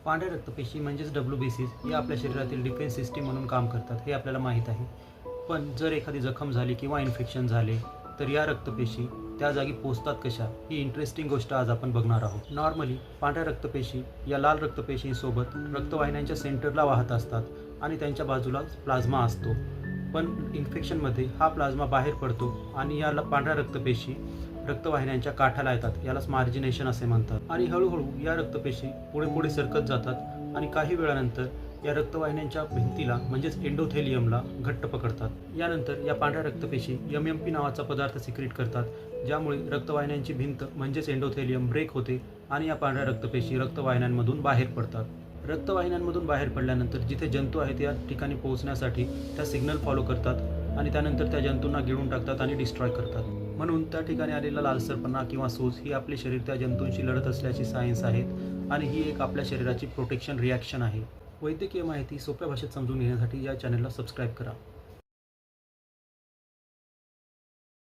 पांढऱ्या रक्तपेशी म्हणजेच WBCs या आपल्या शरीरातील डिफेन्स सिस्टीम म्हणून काम करतात हे आपल्याला माहीत आहे. पण जर एखादी जखम झाली किंवा इन्फेक्शन झाले तर या रक्तपेशी त्या जागी पोचतात कशा, ही इंटरेस्टिंग गोष्ट आज आपण बघणार आहोत. नॉर्मली पांढऱ्या रक्तपेशी या लाल रक्तपेशींसोबत रक्तवाहिन्यांच्या सेंटरला वाहत असतात आणि त्यांच्या बाजूला प्लाझ्मा असतो. पण इन्फेक्शनमध्ये हा प्लाझ्मा बाहेर पडतो आणि या पांढऱ्या रक्तपेशी रक्तवाहिन्यांच्या काठाला येतात. यालाच मार्जिनेशन असे म्हणतात. आणि हळूहळू या रक्तपेशी पुढे पुढे सरकत जातात आणि काही वेळानंतर या रक्तवाहिन्यांच्या भिंतीला म्हणजेच एंडोथेलियमला घट्ट पकडतात. यानंतर या पांढऱ्या रक्तपेशी MMP नावाचा पदार्थ सिक्रीट करतात, ज्यामुळे रक्तवाहिन्यांची भिंत म्हणजेच एंडोथेलियम ब्रेक होते आणि या पांढऱ्या रक्तपेशी रक्तवाहिन्यांमधून बाहेर पडतात. रक्तवाहिन्यांमधून बाहेर पडल्यानंतर जिथे जंतू आहेत या ठिकाणी पोहोचण्यासाठी त्या सिग्नल फॉलो करतात आणि त्यानंतर त्या जंतूंना गिळून टाकतात आणि डिस्ट्रॉय करतात. म्हणून त्या ठिकाणी आलेला लालसरपणा किंवा सूज ही आपले शरीर त्या जंतूंशी लढत असल्याची सायन्स आहे आणि ही एक आपल्या शरीराची प्रोटेक्शन रिॲक्शन आहे. वैद्यकीय माहिती सोप्या भाषेत समजून घेण्यासाठी या चॅनलला सबस्क्राईब करा.